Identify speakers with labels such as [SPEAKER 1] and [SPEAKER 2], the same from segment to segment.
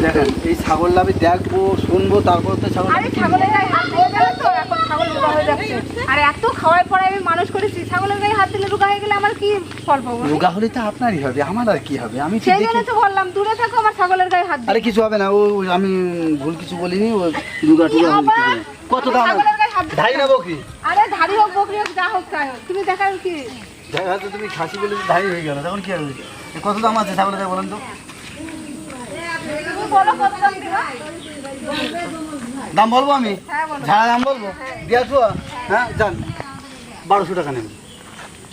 [SPEAKER 1] দেখেন এই ছাগলটা আমি দেখবো শুনবো তারপর তো ছাগল।
[SPEAKER 2] আরে ছাগলের গায়ে হাত দিয়ে গেলে তো এখন ছাগল রোগা হয়ে যাচ্ছে। আর এত খাওয়ার পরে আমি মানুষ করেছি, ছাগলের গায়ে হাত দিলে রোগা হয়ে গেলে আমার কি ফল পাবো?
[SPEAKER 1] রোগা হলে তো আপনারই হবে, আমার আর কি হবে? আমি তো
[SPEAKER 2] সেই
[SPEAKER 1] দেখি।
[SPEAKER 2] জন্য তো বললাম দূরে থাকো আমার ছাগলের গায়ে হাত
[SPEAKER 1] আরে
[SPEAKER 2] দিয়ে।
[SPEAKER 1] কিছু হবে না, ও আমি ভুল কিছু বলিনি, ও রোগা টুগা হলে কি হবে? কত দাম?
[SPEAKER 2] ছাগলের গায়ে হাত দিলে-
[SPEAKER 1] ধাই না বকরি?
[SPEAKER 2] আরে ধাড়ি হোক বকরি হোক যা হোক তাই হোক, তুমি দেখার কি?
[SPEAKER 1] দেখা যাচ্ছে তুমি খাসি বলে ধাই হয়ে গেল, তখন কি হবে? কত দাম আছে ছাগলের গায়ে বলেন তো?
[SPEAKER 2] তুমি বলো কত দাম দিবা?
[SPEAKER 1] দাম বলবো আমি?
[SPEAKER 2] হ্যাঁ বলো।
[SPEAKER 1] ঝাড়া দাম বলবো? দিয়ে আসবো? হ্যাঁ যান, 1200 টাকা নেবেন।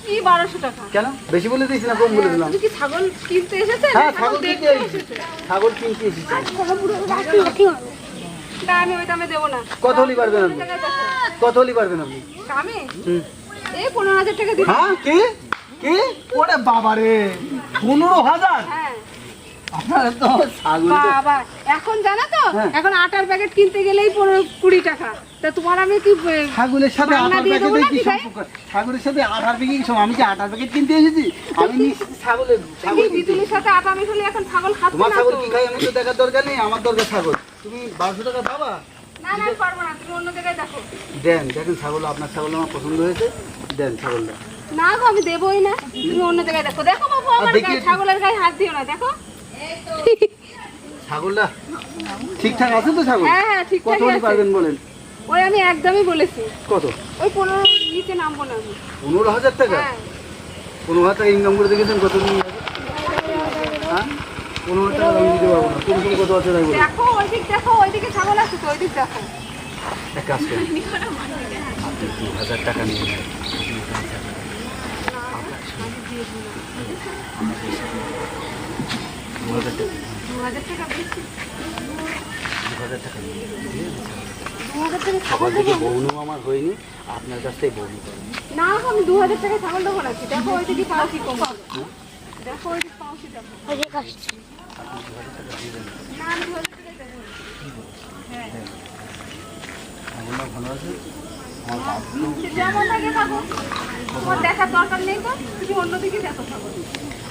[SPEAKER 2] কি 1200 টাকা?
[SPEAKER 1] কেন বেশি বলে দিয়েছি না কম বলে দিলাম?
[SPEAKER 2] তুমি কি ছাগল কিনতে এসেছে?
[SPEAKER 1] হ্যাঁ
[SPEAKER 2] না
[SPEAKER 1] ছাগল কিনতে
[SPEAKER 2] দেখতে
[SPEAKER 1] এসেছি,
[SPEAKER 2] এসেছে?
[SPEAKER 1] ছাগল কিনতে এসেছি।
[SPEAKER 2] না আমি ওই দামে দেবো না।
[SPEAKER 1] কত হলি পারবেন আপনি?
[SPEAKER 2] টাকায় দেখো।
[SPEAKER 1] কত হলি পারবেন আপনি?
[SPEAKER 2] আমি
[SPEAKER 1] হুম।
[SPEAKER 2] এই 15,000 টাকা দিবি।
[SPEAKER 1] হ্যাঁ কি কি? ওরে বাবা রে, 15,000?
[SPEAKER 2] হ্যাঁ
[SPEAKER 1] আপনার তো ছাগল তো-
[SPEAKER 2] বাবা, এখন জানো তো
[SPEAKER 1] হ্যাঁ।
[SPEAKER 2] এখন আটার প্যাকেট কিনতে গেলেই 15-20 টাকা। তা তোমার আমি কি
[SPEAKER 1] ছাগলের সাথে
[SPEAKER 2] বাংলা
[SPEAKER 1] আটার
[SPEAKER 2] দিয়ে দেবো
[SPEAKER 1] প্যাকেটে কি
[SPEAKER 2] নাকি ভাই?
[SPEAKER 1] সম্পর্ক? ছাগলের সাথে আটার প্যাকেট কি সম্পর্ক? আমি কি আটার প্যাকেট কিনতে এসেছি? আমি নিশ্চিত ছাগলের ছাগল
[SPEAKER 2] এই
[SPEAKER 1] কিনতে।
[SPEAKER 2] বিতুলির সাথে আটা মিশালে এখন ছাগল খাচ্ছে
[SPEAKER 1] তোমার
[SPEAKER 2] না
[SPEAKER 1] ছাগল
[SPEAKER 2] তো।
[SPEAKER 1] কি খাই আমি তো দেখার দরকার নেই, আমার দরকার ছাগল। তুমি 1200 টাকা পাবা?
[SPEAKER 2] না না আমি পারবো না, তুমি অন্য জায়গায় দেখো।
[SPEAKER 1] দেন, দেখেন ছাগল, আপনার ছাগল আমার পছন্দ হয়েছে, দেন ছাগলটা।
[SPEAKER 2] না গো আমি দেবোই না, তুমি অন্য জায়গায় দেখো। দেখো বাবু আমার
[SPEAKER 1] দেখি
[SPEAKER 2] গায়ে
[SPEAKER 1] একটু।
[SPEAKER 2] ছাগলের গায়ে হাত দিও না, দেখো।
[SPEAKER 1] ছাগলটা ঠিকঠাক আছে তো ছাগল?
[SPEAKER 2] হ্যাঁ হ্যাঁ ঠিক
[SPEAKER 1] কত হলি পারবেন বলেন?
[SPEAKER 2] ওই আমি একদমই বলেছি
[SPEAKER 1] কত?
[SPEAKER 2] ওই 15 নিচে নামবো না আমি।
[SPEAKER 1] 15,000 টাকা?
[SPEAKER 2] হ্যাঁ
[SPEAKER 1] 15,000 টাকা ইনকাম করে দেখেছেন কত দিন আগে? হ্যাঁ 15,000 টাকা আমি দিতে পারবো না। কোন কোন কত আছে তাই বলুন।
[SPEAKER 2] দেখো ওইদিক দেখো, ওইদিকে ছাগল আছে তো, ওইদিক দেখো।
[SPEAKER 1] এক কাজ করেন, আপনি 2,000 টাকা নিয়ে নেন। দু হাজার টাকা
[SPEAKER 2] 2,000 টাকা বেশি।
[SPEAKER 1] 2,000 টাকা নিয়ে নেন।
[SPEAKER 2] 2,000 টাকা
[SPEAKER 1] সকাল থেকে বৌনু আমার হয়নি, আপনার কাছ থেকে বৌনু করেন।
[SPEAKER 2] না গো, আমি 2,000 টাকা ছাগল দেবো নাকি? দেখো ওইদিকে পাও কি কম আছে। দেখো ওইদিকে পাও কি দেখো।
[SPEAKER 1] আপনি 2,000 টাকা দিবেন।
[SPEAKER 2] না আমি 2,000 টাকা দেবো না। হ্যাঁ
[SPEAKER 1] ছাগলটা ভালো আছে? আমার বাবু
[SPEAKER 2] যেমন লাগে থাকো, তোমার দেখার দরকার নেই তো, তুমি অন্যদিকে দেখো ছাগল।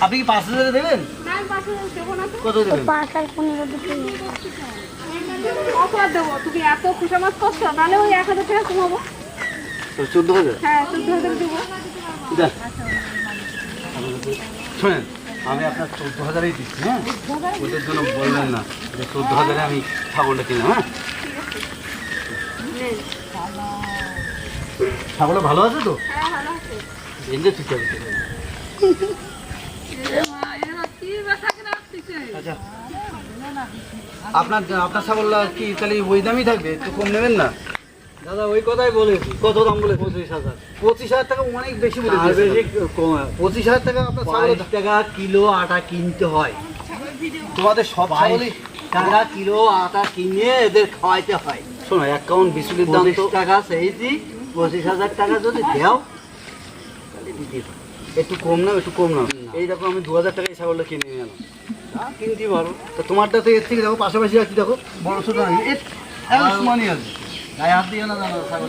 [SPEAKER 1] আপনি কি 5,000 দেবেন?
[SPEAKER 2] না আমি 5,000 দেবো না তো।
[SPEAKER 1] কত দেবেন?
[SPEAKER 2] কত আর দেবো? তুমি এত খুশামাত করছো, নাহলে ওই 1,000 টাকা কমাবো।
[SPEAKER 1] তো 14,000?
[SPEAKER 2] হ্যাঁ 14,000 দেবো।
[SPEAKER 1] দেন। শোনেন, আমি আপনার 14,000-ই দিচ্ছি, হ্যাঁ? ওদের জন্য বলবেন না যে 14,000-এ আমি ছাগলটা কিনলাম, হ্যাঁ?
[SPEAKER 2] নেন।
[SPEAKER 1] ছাগলটা ভালো আছে তো?
[SPEAKER 2] হ্যাঁ ভালো আছে।
[SPEAKER 1] এনজয় ঠিক আছে। আচ্ছা, আপনার আপনার ছাগলটা কি তাহলে ওই দামই থাকবে? একটু কম নেবেন না?
[SPEAKER 3] দাদা ওই কথাই বলেছি,
[SPEAKER 1] কত দাম বলে?
[SPEAKER 3] 25,000।
[SPEAKER 1] 25,000 টাকা অনেক বেশি বলে
[SPEAKER 3] আর বেশি
[SPEAKER 1] দিয়েছেন।
[SPEAKER 3] কমে
[SPEAKER 1] 25,000 টাকা আপনার ছাগল?
[SPEAKER 3] 22 টাকা কিলো আটা কিনতে হয়।
[SPEAKER 1] তোমাদের সব ছাগলই
[SPEAKER 3] 22 টাকা কিলো আটা কিনে এদের খাওয়াইতে হয়।
[SPEAKER 1] শোনো, এক কাউন্ট বিচুলির দাম তো
[SPEAKER 3] 25 টাকা সেইটি 25,000 টাকা যদি দেও তাহলে দিতে হয়।
[SPEAKER 1] একটু কম নাও, একটু কম নাও। এই দেখো আমি 2,000 টাকায় এই ছাগলটা কিনে নিয়ে এলাম।
[SPEAKER 3] কিনতে পারো।
[SPEAKER 1] তো তোমারটা তো এর থেকে দেখো পাশাপাশি আছে, দেখো বড় ছোট আছে, এর উসমানি আছে। গায়ে হাত দিও না জানো ছাগল।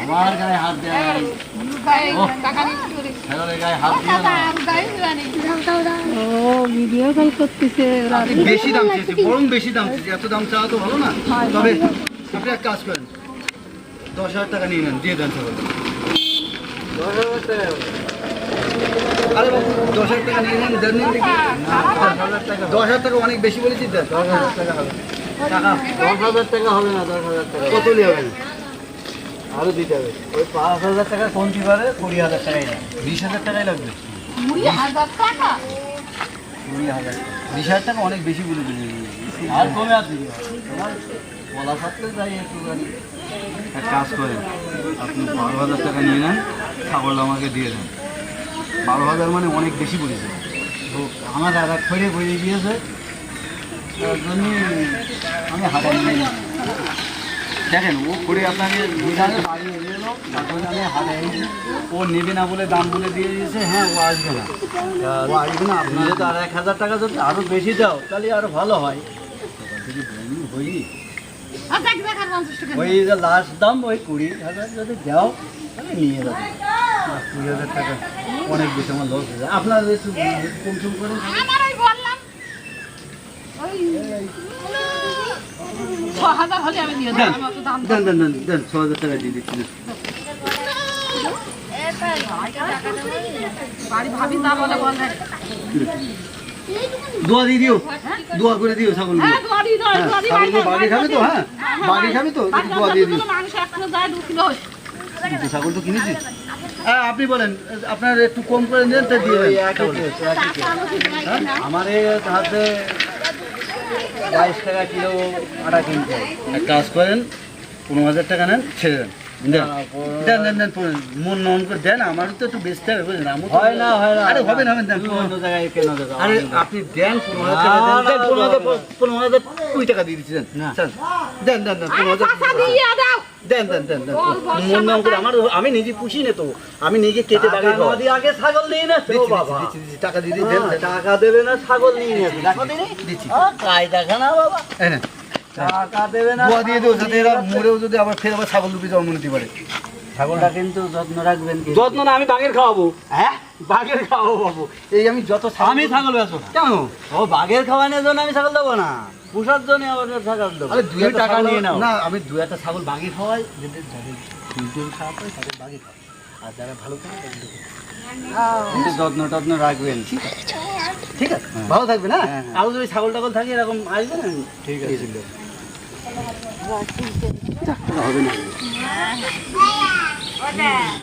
[SPEAKER 1] আমার গায়ে হাত দেয় না। ছাগলের গায়ে হাত দিও না।
[SPEAKER 2] ভিডিও কল করতেছে ওরা।
[SPEAKER 1] আপনি বেশি দাম চেয়েছি, বরং বেশি দাম চেয়েছি। এত দাম চাওয়া তো ভালো না। তবে আপনি এক কাজ করেন, 10,000 টাকা নিয়ে নেন, দিয়ে দেন ছাগল।
[SPEAKER 3] 10,000 টাকা হবে।
[SPEAKER 1] আরে বাবু 10,000 টাকা নিয়ে নেন, দেন নিন দেখি। 10,000 টাকা অনেক বেশি বলেছি, দেন।
[SPEAKER 3] 10,000 টাকা হবে।
[SPEAKER 1] টাকা
[SPEAKER 3] 10,000 টাকা হবে না, 10,000 টাকা
[SPEAKER 1] কত নিয়ে হবে?
[SPEAKER 3] আরো দিতে হবে। ওই 5,000 টাকা কমতি পারে, 20,000 টাকাই না।
[SPEAKER 1] 20,000 টাকাই লাগবে।
[SPEAKER 2] 20,000 টাকা?
[SPEAKER 1] 20,000, 20,000 টাকা অনেক বেশি বলে দিলেন।
[SPEAKER 3] আর কমে আর দিবি না। তোমার বলা থাকতে যাই একটু গাড়ি।
[SPEAKER 1] এক কাজ করেন, আপনি 12,000 টাকা নিয়ে নেন, ছাগল আমাকে দিয়ে দেন। 12,000 মানে অনেক বেশি বলেছে।
[SPEAKER 3] তো আমার দাদা খড়ে বইয়ে গিয়েছে, তার জন্য আমি হাতে নিয়ে নিলাম।
[SPEAKER 1] দেখেন, ও করে আপনাকে
[SPEAKER 3] বিধানে বাড়ি এলো, তখন আমি হাতে এসেছি।
[SPEAKER 1] ও নেবে না বলে দাম বলে দিয়ে দিয়েছে, হ্যাঁ ও আসবে না। ও আসবে না,
[SPEAKER 3] তুমি
[SPEAKER 1] আপনার
[SPEAKER 3] যদি আর 1,000 টাকা যদি আরো বেশি দাও তাহলে আরো ভালো হয়।
[SPEAKER 1] হয়নি।
[SPEAKER 3] ওই যে লাস্ট দাম ওই 20,000 যদি দাও তাহলে নিয়ে যাবে।
[SPEAKER 1] 20,000 টাকা অনেক বেশি, আমার লস হয়ে যায়। আপনার একটু কম সম করেন।
[SPEAKER 2] 6,000 হলে আমি দিয়ে দেবো, আমি অত দাম দেবো না।
[SPEAKER 1] দেন 6,000 টাকা দিয়ে দিচ্ছি না।
[SPEAKER 2] বাড়ি ভাবি তা বলে বল না।
[SPEAKER 1] দোয়া দিয়ে দিও, দোয়া করে দিও ছাগল।
[SPEAKER 2] হ্যাঁ, দোয়ারি দাও, দোয়ারি বাড়ি দাও,
[SPEAKER 1] বাড়ি খাবে তো? হ্যাঁ বাড়ি খাবে তো,
[SPEAKER 2] বাড়ি দাও,
[SPEAKER 1] দোয়া দিয়ে দিও।
[SPEAKER 2] মাংস 1 কিলো দেয়, 2 কিলো হয়।
[SPEAKER 1] দুটো ছাগল তো কিনেছি। হ্যাঁ আপনি বলেন, আপনার একটু কম করে দেন তো দিয়ে দেন।
[SPEAKER 2] টাকা আমি ঠিক নাই না।
[SPEAKER 3] আমার এই হাতে 22 টাকা কিলো আটা কিনতে হয়।
[SPEAKER 1] এক কাজ করেন, 15,000 টাকা নেন, ছেড়ে দেন। দেন দেন দেন দেন, মন নন করে দেন, আমারও তো একটু বেচতে হবে বুঝলেন। আমি তো-
[SPEAKER 3] হয় না
[SPEAKER 1] আরে হবে না, হবে না, দেন।
[SPEAKER 3] তুমি অন্য জায়গায় কেন দেবো?
[SPEAKER 1] আরে আপনি দেন 15,000 টাকা দেন, দেন 15,000 টাকা দিয়ে দিচ্ছি, দেন
[SPEAKER 3] না।
[SPEAKER 1] দেন দেন দেন 15,000
[SPEAKER 2] টাকা দিয়ে দাও।
[SPEAKER 1] দেন দেন দেন দেন মন নন করে, আমার আমি নিজে পুষি না তো, আমি নিজে কেটে
[SPEAKER 3] টাকা
[SPEAKER 1] দাঁড়িয়ে
[SPEAKER 3] না দিয়ে আগে ছাগল নিয়ে না
[SPEAKER 1] দিচ্ছি,
[SPEAKER 3] বাবা।
[SPEAKER 1] দিচ্ছি, দিচ্ছি, টাকা দিয়ে দিন, দেন দেন।
[SPEAKER 3] টাকা দেবে না, ছাগল নিয়ে নেবে। টাকা দিলে
[SPEAKER 1] দিচ্ছি।
[SPEAKER 3] কায়দা খানা বাবা।
[SPEAKER 1] এই নেন,
[SPEAKER 3] টাকা দেবে না,
[SPEAKER 1] দোয়া দিয়ে দিও যাতে এরা মরেও যদি আবার ফের আবার ছাগল দুটি জন্ম নিতে পারে।
[SPEAKER 3] ছাগলটা কিন্তু যত্ন রাখবেন কিন্তু।
[SPEAKER 1] যত্ন না, আমি বাঘের খাওয়াবো। হ্যাঁ বাঘের খাওয়াবো বাবু, এই আমি যত
[SPEAKER 3] আমি ছাগল বেচবো না।
[SPEAKER 1] কেন?
[SPEAKER 3] ও বাঘের খাওয়ানোর জন্য আমি ছাগল দেবো না, পুষার জন্য আবার ছাগল দেবো।
[SPEAKER 1] আরে
[SPEAKER 3] তুমি টাকা নিয়ে নাও।
[SPEAKER 1] না, আমি দু একটা ছাগল বাঘে খাওয়াই, যাদের যাদের দুজন খারাপ হয় তাদের বাঘে খাওয়াই, আর যারা ভালো থাকে তাদের
[SPEAKER 3] কিন্তু যত্ন টত্ন রাখবেন।
[SPEAKER 1] ঠিক আছে, ভালো থাকবে না।
[SPEAKER 3] হ্যাঁ, হ্যাঁ।
[SPEAKER 1] আরো যদি ছাগল টাগল থাকে এরকম আসবে না।
[SPEAKER 3] ঠিক আছে।
[SPEAKER 1] হবে না।